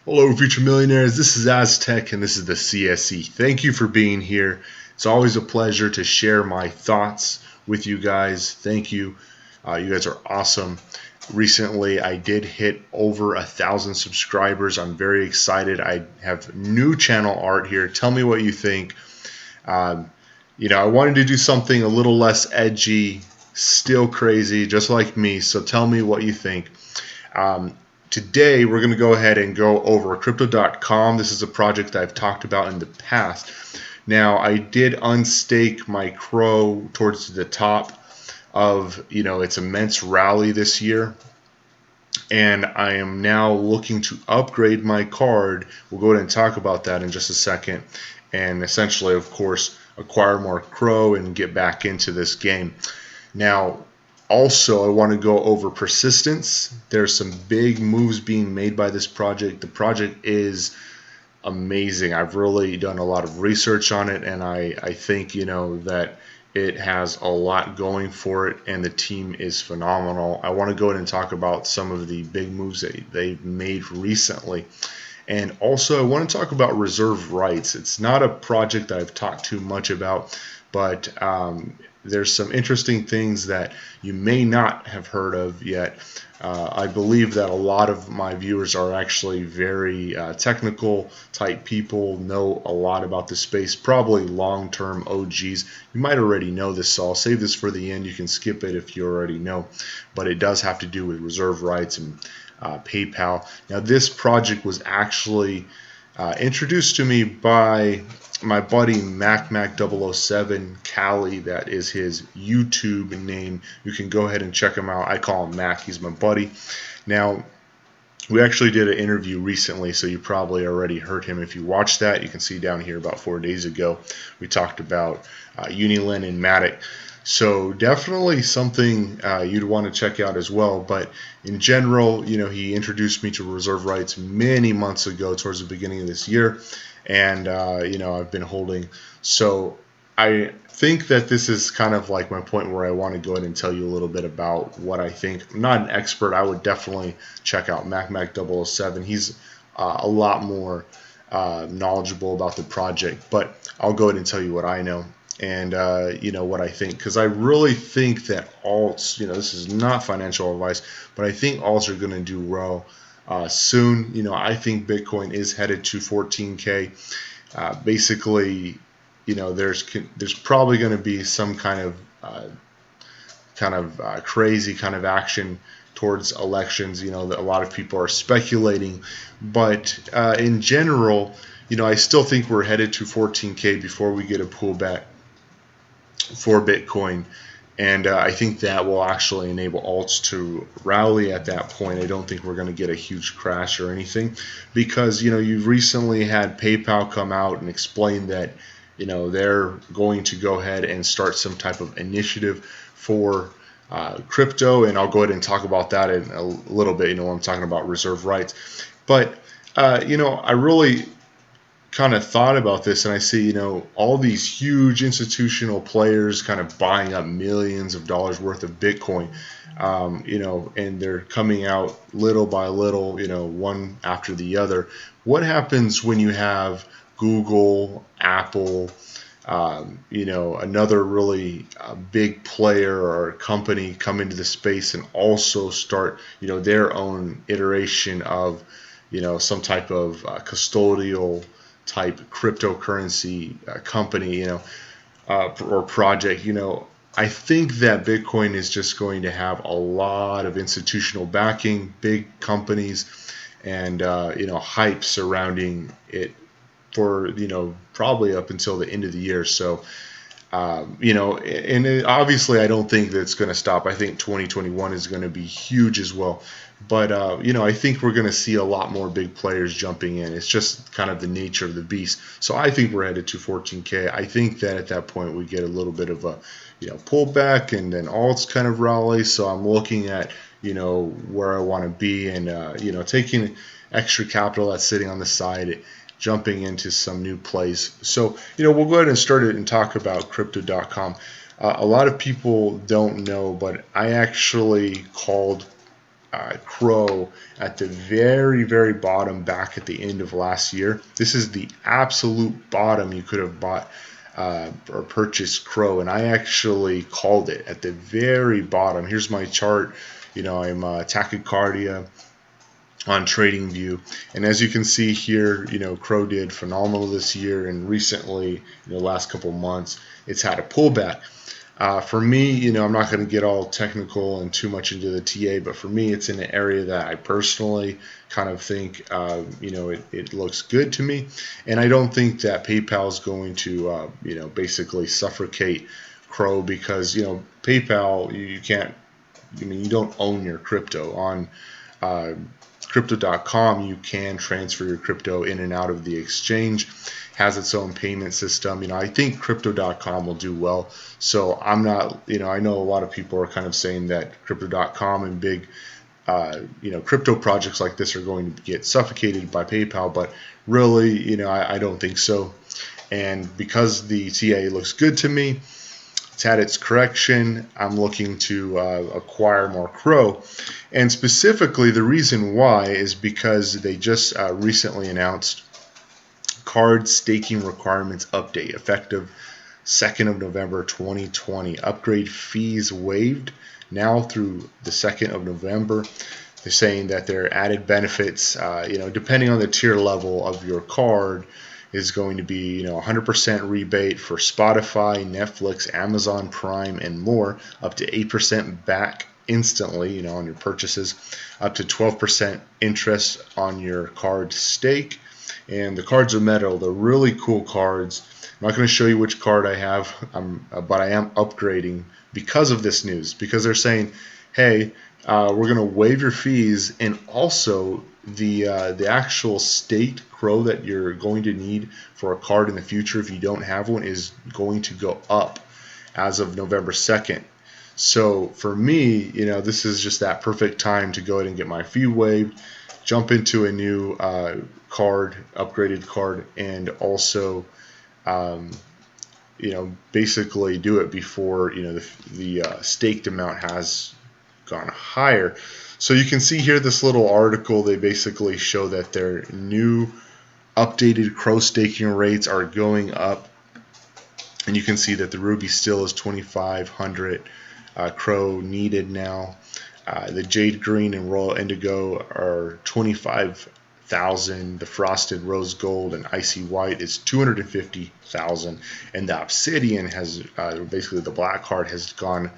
Hello, future millionaires. This is Aztec, and this is the CSE. Thank you for being here. It's always a pleasure to share my thoughts with you guys. Thank you. You guys are awesome. Recently, I did hit over 1,000 subscribers. I'm very excited. I have new channel art here. Tell me what you think. I wanted to do something a little less edgy, still crazy, just like me. So tell me what you think. Today, we're going to go ahead and go over Krypto.com. This is a project I've talked about in the past. Now, I did unstake my crow towards the top of its immense rally this year, and I am now looking to upgrade my card. We'll go ahead and talk about that in just a second, and essentially, of course, acquire more crow and get back into this game. Now, also, I want to go over persistence. There's some big moves being made by this project. The project is amazing. I've really done a lot of research on it, and I think that it has a lot going for it, and the team is phenomenal. I want to go ahead and talk about some of the big moves that they've made recently. And also, I want to talk about reserve rights. It's not a project that I've talked too much about, but there's some interesting things that you may not have heard of yet. I believe that a lot of my viewers are actually very technical type people, know a lot about the space, probably long-term OGs. You might already know this, so I'll save this for the end. You can skip it if you already know, but it does have to do with reserve rights and PayPal. Now, this project was actually introduced to me by my buddy MacMac007 Cali. That is his YouTube name. You can go ahead and check him out. I call him Mac. He's my buddy. Now, we actually did an interview recently, so you probably already heard him. If you watched that, you can see down here about 4 days ago, we talked about Unilin and Matic. So definitely something you'd want to check out as well. But in general, he introduced me to reserve rights many months ago, towards the beginning of this year, and I've been holding. So I think that this is kind of like my point where I want to go ahead and tell you a little bit about what I think. I'm not an expert. I would definitely check out MacMac007. He's a lot more knowledgeable about the project, but I'll go ahead and tell you what I know. And what I think, because I really think that alts, this is not financial advice, but I think alts are going to do well soon. I think Bitcoin is headed to 14K. Basically, there's probably going to be some kind of crazy kind of action towards elections. That a lot of people are speculating, but in general, I still think we're headed to 14K before we get a pullback for Bitcoin, and I think that will actually enable alts to rally at that point. I don't think we're going to get a huge crash or anything, because you've recently had PayPal come out and explain that they're going to go ahead and start some type of initiative for crypto, and I'll go ahead and talk about that in a little bit. I'm talking about reserve rights, but I really kind of thought about this, and I see all these huge institutional players kind of buying up millions of dollars worth of Bitcoin, and they're coming out little by little, one after the other. What happens when you have Google, Apple, another really big player or company come into the space and also start their own iteration of some type of custodial type cryptocurrency company, or project? I think that Bitcoin is just going to have a lot of institutional backing, big companies, and hype surrounding it for probably up until the end of the year. So and obviously I don't think that's going to stop. I think 2021 is going to be huge as well. But I think we're going to see a lot more big players jumping in. It's just kind of the nature of the beast. So I think we're headed to 14K. I think that at that point we get a little bit of a pullback, and then alts kind of rally. So I'm looking at where I want to be, and taking extra capital that's sitting on the side, jumping into some new plays. So we'll go ahead and start it and talk about Krypto.com. A lot of people don't know, but I actually called Crow at the very, very bottom back at the end of last year. This is the absolute bottom you could have bought or purchased Crow, and I actually called it at the very bottom. Here's my chart. I'm tachycardia on TradingView, and as you can see here, Crow did phenomenal this year, and recently, last couple months, it's had a pullback. For me, I'm not going to get all technical and too much into the TA, but for me, it's in an area that I personally kind of think, it looks good to me. And I don't think that PayPal is going to, basically suffocate Crow, because, PayPal, you can't, you don't own your crypto. On Krypto.com, you can transfer your crypto in and out of the exchange. Has its own payment system. I think Crypto.com will do well. So I'm not, I know a lot of people are kind of saying that Crypto.com and big, crypto projects like this are going to get suffocated by PayPal, but really, I don't think so. And because the TA looks good to me, it's had its correction, I'm looking to acquire more Crow. And specifically, the reason why is because they just recently announced card staking requirements update effective 2nd of November 2020. Upgrade fees waived now through the 2nd of November. They're saying that their added benefits, depending on the tier level of your card, is going to be 100% rebate for Spotify, Netflix, Amazon Prime, and more, up to 8% back instantly, on your purchases, up to 12% interest on your card stake. And the cards are metal. They're really cool cards. I'm not going to show you which card I have, but I am upgrading because of this news, because they're saying, hey, we're going to waive your fees, and also the actual staked Crow that you're going to need for a card in the future, if you don't have one, is going to go up as of November 2nd. So for me, this is just that perfect time to go ahead and get my fee waived, jump into a new upgraded card, and also basically do it before the staked amount has gone higher. So you can see here, this little article, they basically show that their new updated Crow staking rates are going up, and you can see that the Ruby still is 2,500 Crow needed now. The Jade Green and Royal Indigo are 25,000. The Frosted Rose Gold and Icy White is 250,000, and the Obsidian has basically the black card has gone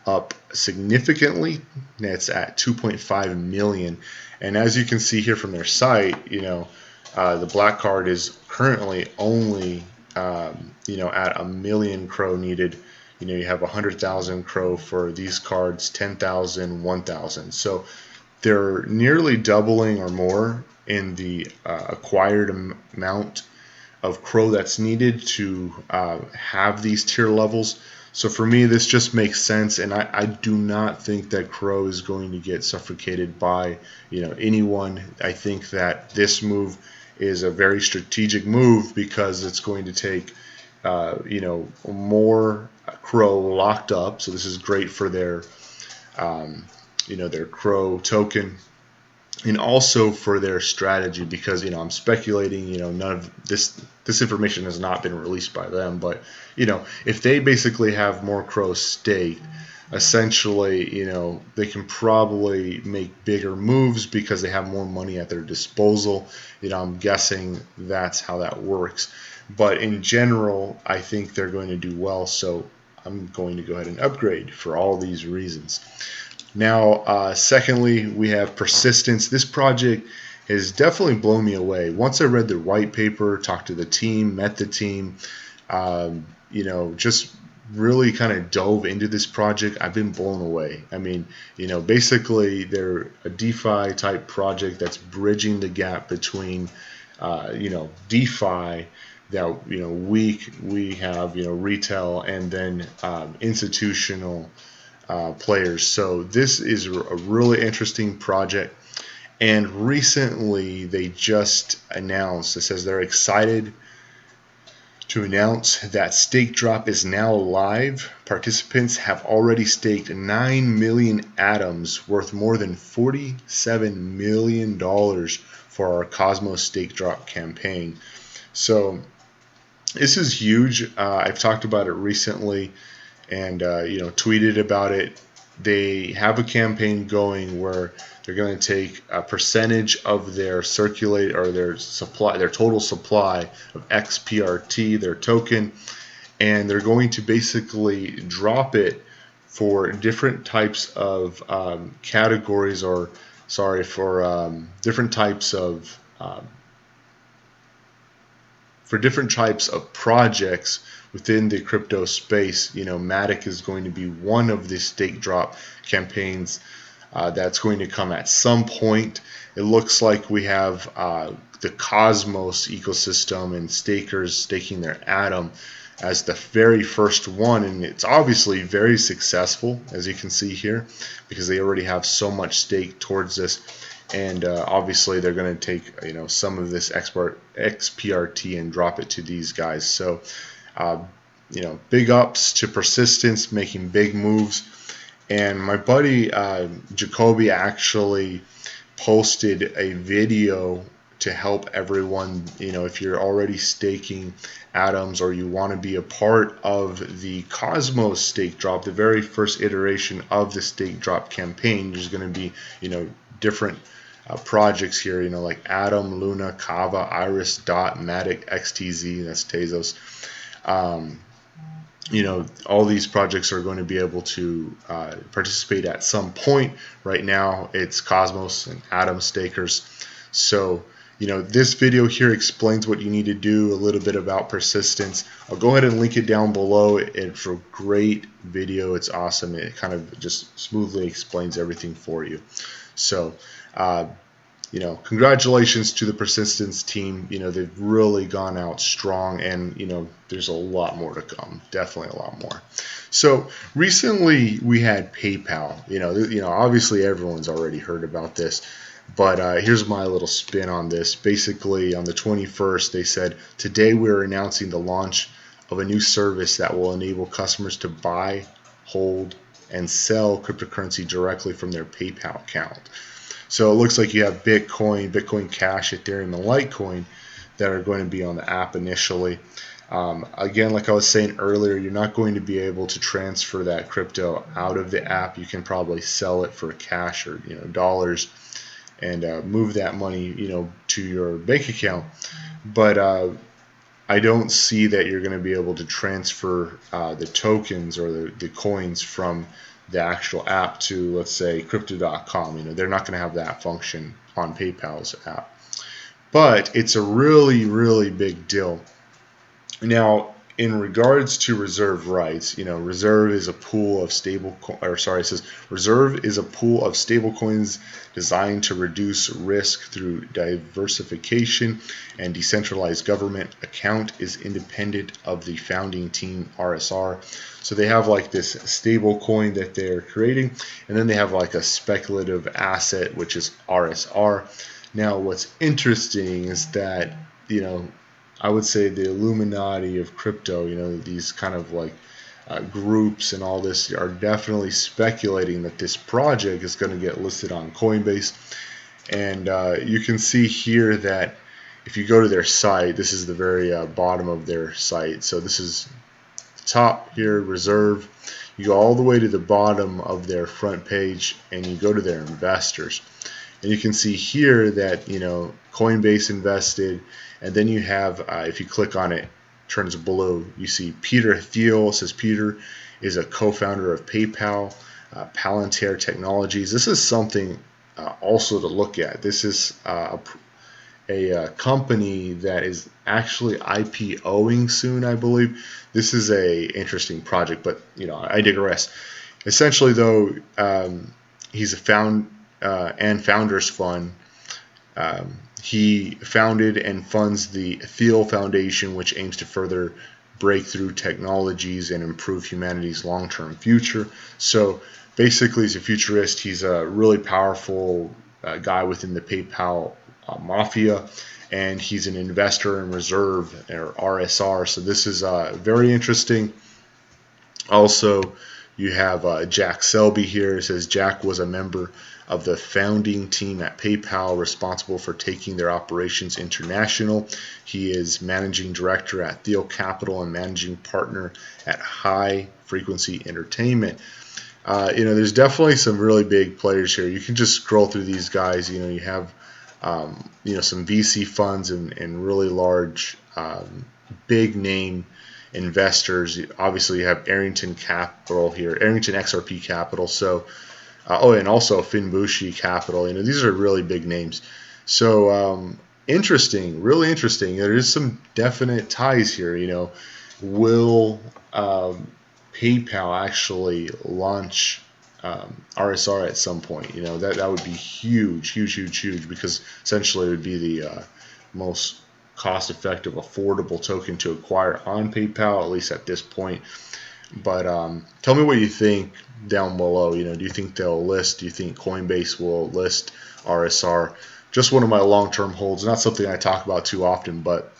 up significantly. It's at 2.5 million, and as you can see here from their site, the black card is currently only at 1 million Crow needed. You have 100,000 Crow for these cards, 10,000, 1,000. So they're nearly doubling or more in the acquired amount of Crow that's needed to have these tier levels. So for me, this just makes sense, and I do not think that Crow is going to get suffocated by anyone. I think that this move is a very strategic move, because it's going to take more Crow locked up. So this is great for their their Crow token, and also for their strategy, because I'm speculating, none of this information has not been released by them, but if they basically have more Crow staked, essentially they can probably make bigger moves because they have more money at their disposal. I'm guessing that's how that works, but in general, I think they're going to do well, so I'm going to go ahead and upgrade for all these reasons. Now, secondly, we have persistence. This project has definitely blown me away. Once I read the white paper, talked to the team, met the team, just really kind of dove into this project, I've been blown away. I mean, basically they're a DeFi type project that's bridging the gap between, DeFi that we have retail, and then institutional players. So this is a really interesting project, and recently they just announced, it says they're excited to announce that Stake Drop is now live. Participants have already staked 9 million atoms worth more than $47 million for our Cosmos Stake Drop campaign. So this is huge. I've talked about it recently and tweeted about it. They have a campaign going where they're going to take a percentage of their circulate or their total supply of XPRT, their token, and they're going to basically drop it for different types of categories, or different types of projects within the crypto space. Matic is going to be one of the stake drop campaigns that's going to come at some point. It looks like we have the Cosmos ecosystem and stakers staking their atom as the very first one, and it's obviously very successful, as you can see here, because they already have so much stake towards this. And obviously they're going to take some of this XPRT and drop it to these guys. So big ups to Persistence making big moves. And my buddy Jacoby actually posted a video to help everyone. If you're already staking atoms or you want to be a part of the Cosmos stake drop, the very first iteration of the stake drop campaign, there's going to be different projects here, like Atom, Luna, Kava, Iris, Dot, Matic, XTZ, that's Tezos. All these projects are going to be able to participate at some point. Right now, it's Cosmos and Atom stakers. So, this video here explains what you need to do, a little bit about Persistence. I'll go ahead and link it down below. It's a great video. It's awesome. It kind of just smoothly explains everything for you. So, congratulations to the Persistence team. They've really gone out strong, and there's a lot more to come. Definitely a lot more. So recently we had PayPal. Obviously everyone's already heard about this, but here's my little spin on this. Basically, on the 21st, they said, today we're announcing the launch of a new service that will enable customers to buy, hold, and sell cryptocurrency directly from their PayPal account. So it looks like you have Bitcoin, Bitcoin Cash, Ethereum, and Litecoin that are going to be on the app initially. Again, like I was saying earlier, you're not going to be able to transfer that crypto out of the app. You can probably sell it for cash or dollars and move that money to your bank account. But I don't see that you're going to be able to transfer the tokens or the coins from the actual app to, let's say, Krypto.com. They're not going to have that function on PayPal's app. But it's a really, really big deal. Now, in regards to reserve rights, reserve is a pool of reserve is a pool of stable coins designed to reduce risk through diversification, and decentralized government account is independent of the founding team RSR. So they have like this stable coin that they're creating, and then they have like a speculative asset, which is RSR. Now, what's interesting is that, I would say the Illuminati of crypto, these kind of like groups and all this are definitely speculating that this project is going to get listed on Coinbase. And you can see here that if you go to their site, this is the very bottom of their site. So this is the top here, reserve. You go all the way to the bottom of their front page and you go to their investors. And you can see here that, Coinbase invested. And then you have, if you click on it, turns blue. You see Peter Thiel. Says Peter is a co-founder of PayPal, Palantir Technologies. This is something also to look at. This is a company that is actually IPOing soon, I believe. This is a interesting project, but I digress. Essentially, though, he's a founders fund. He founded and funds the Thiel Foundation, which aims to further breakthrough technologies and improve humanity's long-term future. So basically, he's a futurist. He's a really powerful guy within the PayPal Mafia, and he's an investor in reserve, or RSR. So this is very interesting. Also, you have Jack Selby here. It says Jack was a member of the founding team at PayPal responsible for taking their operations international. He is managing director at Theo Capital and managing partner at High Frequency Entertainment. There's definitely some really big players here. You can just scroll through these guys. You have, some VC funds and really large, big name investors. Obviously, you have Arrington Capital here, Arrington XRP Capital. So, and also Finbushi Capital. These are really big names. So, interesting, really interesting. There is some definite ties here. Will PayPal actually launch RSR at some point? That would be huge, because essentially it would be the most cost-effective, affordable token to acquire on PayPal, at least at this point. But tell me what you think down below. Do you think they'll list? Do you think Coinbase will list RSR? Just one of my long-term holds. Not something I talk about too often, but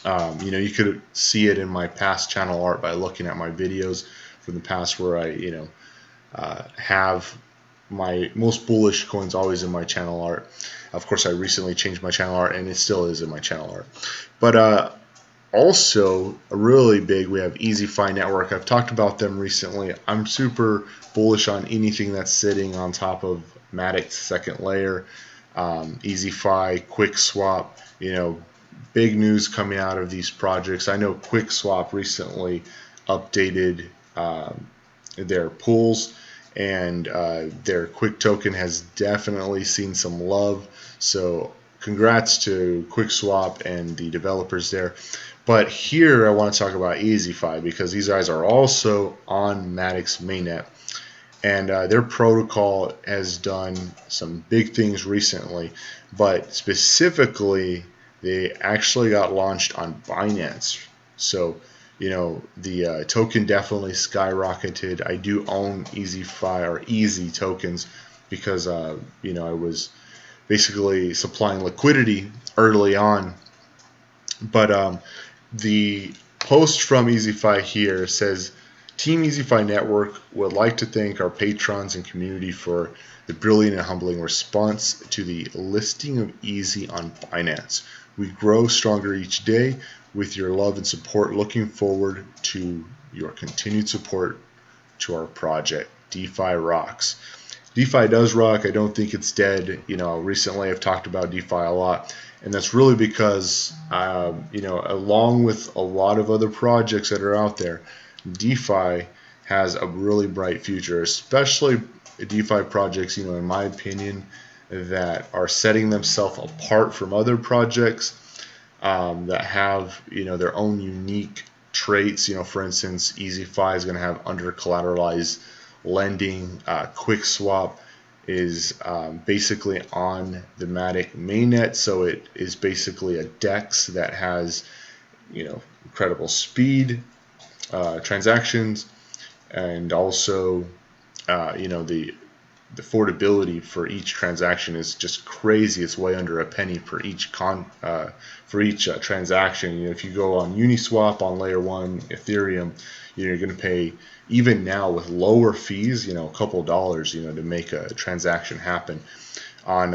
you could see it in my past channel art by looking at my videos from the past, where I have my most bullish coins always in my channel art. Of course, I recently changed my channel art, and it still is in my channel art. But also, a really big, we have EasyFi Network. I've talked about them recently. I'm super bullish on anything that's sitting on top of Matic's second layer. EasyFi, QuickSwap, big news coming out of these projects. I know QuickSwap recently updated their pools, and their Quick token has definitely seen some love. So congrats to QuickSwap and the developers there. But here I want to talk about EasyFi, because these guys are also on Matic's mainnet, and their protocol has done some big things recently. But specifically, they actually got launched on Binance. So the token definitely skyrocketed. I do own EasyFi, or Easy tokens, because I was basically supplying liquidity early on. But the post from EasyFi here says, Team EasyFi Network would like to thank our patrons and community for the brilliant and humbling response to the listing of Easy on Binance. We grow stronger each day with your love and support. Looking forward to your continued support to our project. DeFi rocks. DeFi does rock. I don't think it's dead. Recently I've talked about DeFi a lot, and that's really because, along with a lot of other projects that are out there, DeFi has a really bright future, especially DeFi projects, in my opinion, that are setting themselves apart from other projects that have, their own unique traits. For instance, EasyFi is going to have under collateralized lending. QuickSwap is basically on the Matic mainnet, so it is basically a DEX that has, incredible speed, transactions, and also, the affordability for each transaction is just crazy. It's way under a penny for each transaction. If you go on Uniswap on layer 1 Ethereum, you're going to pay, even now with lower fees, a couple dollars, to make a transaction happen. On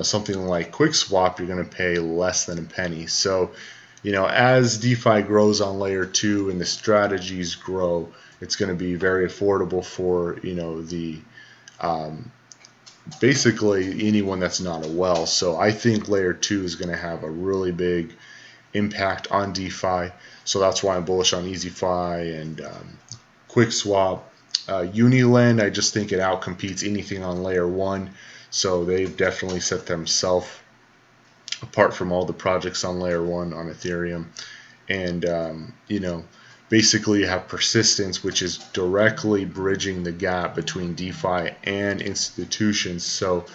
something like QuickSwap, you're going to pay less than a penny. So as DeFi grows on layer 2 and the strategies grow, it's going to be very affordable for basically anyone that's not a whale. So I think layer 2 is going to have a really big impact on DeFi. So that's why I'm bullish on EasyFi and QuickSwap. Unilend, I just think it outcompetes anything on layer 1. So they've definitely set themselves apart from all the projects on layer 1 on Ethereum. And basically you have persistence, which is directly bridging the gap between DeFi and institutions. So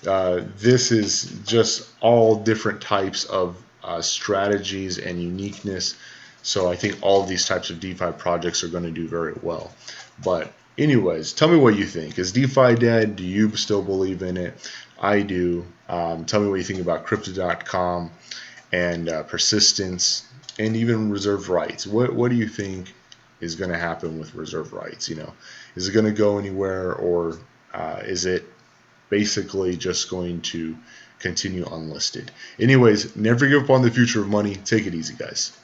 this is just all different types of strategies and uniqueness. So I think all of these types of DeFi projects are going to do very well. But anyways, tell me what you think. Is DeFi dead? Do you still believe in it? I do. Tell me what you think about Krypto.com and persistence and even reserve rights. What do you think is going to happen with reserve rights? Is it going to go anywhere, or is it basically just going to continue unlisted? Anyways, never give up on the future of money. Take it easy, guys.